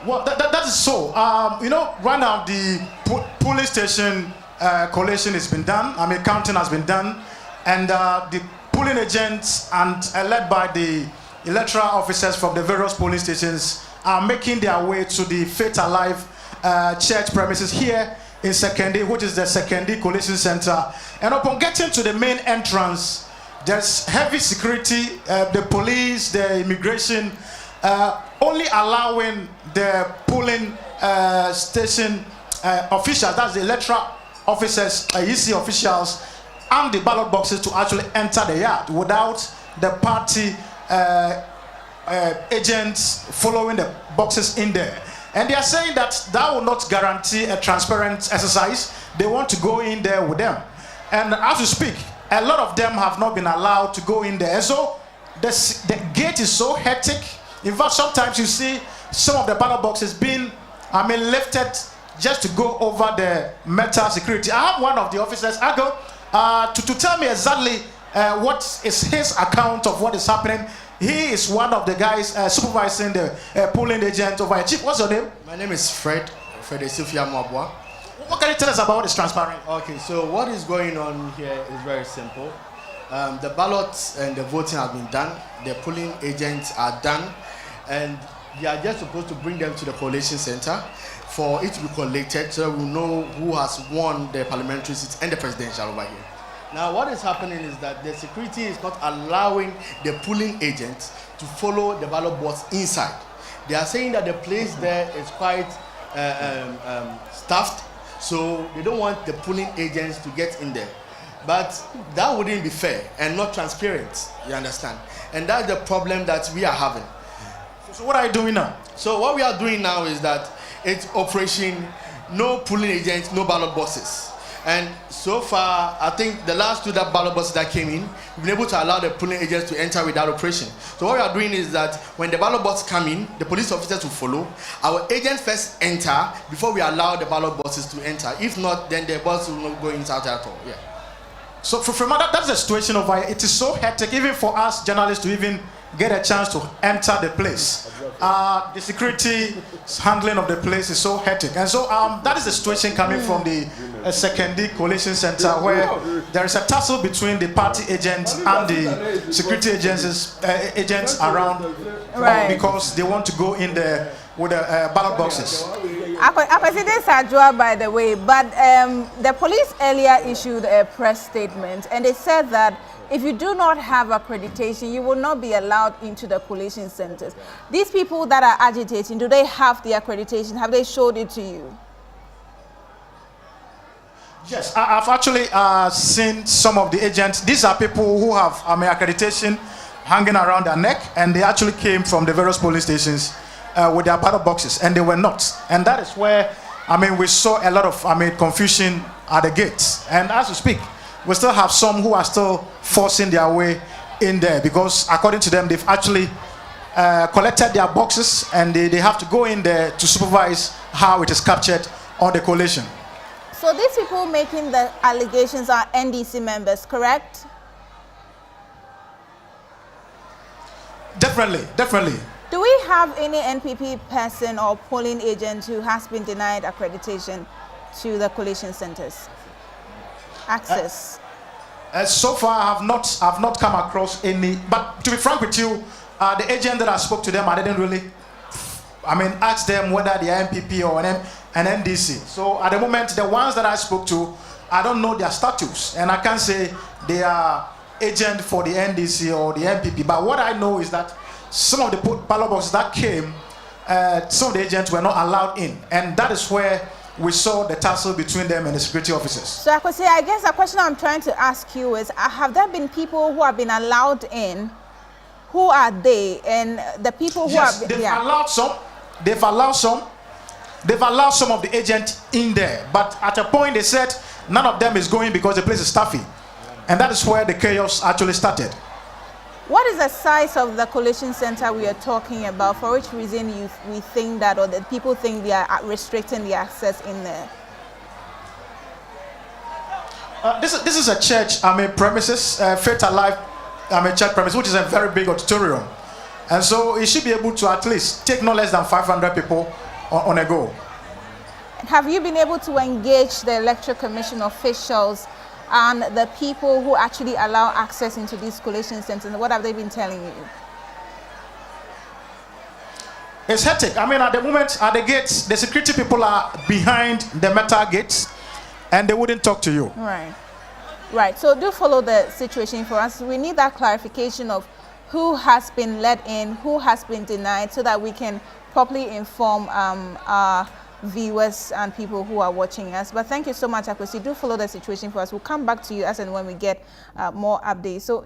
Well, that is so. Right now the polling station collation has been done. Counting has been done, and the polling agents and led by the electoral officers from the various polling stations are making their way to the Faith Alive church premises here in Sekondi, which is the Sekondi Collation Center. And upon getting to the main entrance, there's heavy security, the police, the immigration, only allowing the polling station officials, that's the electoral officers, EC officials, and the ballot boxes to actually enter the yard without the party agents following the boxes in there. And they are saying that will not guarantee a transparent exercise. They want to go in there with them. And as we speak, a lot of them have not been allowed to go in there. And so the gate is so hectic. In fact, sometimes you see some of the ballot boxes being, lifted just to go over the metal security. I have one of the officers, to tell me exactly what is his account of what is happening. He is one of the guys supervising the polling agent over here. Chief, what's your name? My name is Fred Sophia Mwabwa. What can you tell us about this transparent? Okay, so what is going on here is very simple. The ballots and the voting have been done. The polling agents are done. And they are just supposed to bring them to the collation center for it to be collected so we know who has won the parliamentary seats and the presidential over here. Now, what is happening is that the security is not allowing the polling agents to follow the ballot box inside. They are saying that the place there is quite staffed, so they don't want the polling agents to get in there. But that wouldn't be fair and not transparent, you understand? And that's the problem that we are having. So what are you doing now? So what we are doing now is that it's operation, no polling agents, no ballot boxes. And so far, I think the last two ballot boxes that came in, we've been able to allow the polling agents to enter without operation. So what we are doing is that when the ballot boxes come in, the police officers will follow. Our agents first enter before we allow the ballot boxes to enter. If not, then the box will not go inside at all. Yeah. So from that's the situation over here. It is so hectic, even for us journalists to even get a chance to enter the place. The security handling of the place is so hectic. And so that is the situation coming from the Sekondi Collation Center, where there is a tussle between the party agents and the security agents around, right, because they want to go in there with the ballot boxes. President Sajua, by the way, but the police earlier issued a press statement and they said that if you do not have accreditation, you will not be allowed into the collation centers. These people that are agitating, do they have the accreditation? Have they showed it to you? Yes, I've actually seen some of the agents. These are people who have accreditation hanging around their neck, and they actually came from the various polling stations with their ballot boxes, and they were not. And that is where, we saw a lot of, confusion at the gates. And as we speak, we still have some who are still forcing their way in there because, according to them, they've actually collected their boxes and they have to go in there to supervise how it is captured on the collation. So these people making the allegations are NDC members, correct? Definitely. Do we have any NPP person or polling agent who has been denied accreditation to the collation centers? Access? So far, I have not come across any. But to be frank with you, the agent that I spoke to them, I didn't really, ask them whether they are NPP or an NDC. So at the moment, the ones that I spoke to, I don't know their status, and I can't say they are agent for the NDC or the NPP. But what I know is that some of the ballot boxes that came, some of the agents were not allowed in, and that is where we saw the tussle between them and the security officers. So I guess the question I'm trying to ask you is, have there been people who have been allowed in? Who are they? And the people who yes, have they've allowed some. They've allowed some of the agents in there, but at a point they said none of them is going because the place is stuffy, and that is where the chaos actually started. What is the size of the collation center we are talking about? For which reason we think that, or that people think they are restricting the access in there? This is a church, premises, Faith Alive, church premise, which is a very big auditorium. And so it should be able to at least take no less than 500 people on a go. Have you been able to engage the Electoral Commission officials and the people who actually allow access into these collation centers? What have they been telling you? It's hectic. I mean, at the moment, at the gates, the security people are behind the metal gates, and they wouldn't talk to you. Right. Right. So do follow the situation for us. We need that clarification of who has been let in, who has been denied, so that we can properly inform our viewers and people who are watching us. But thank you so much, Akwesi. Do follow the situation for us. We'll come back to you as and when we get more updates. So.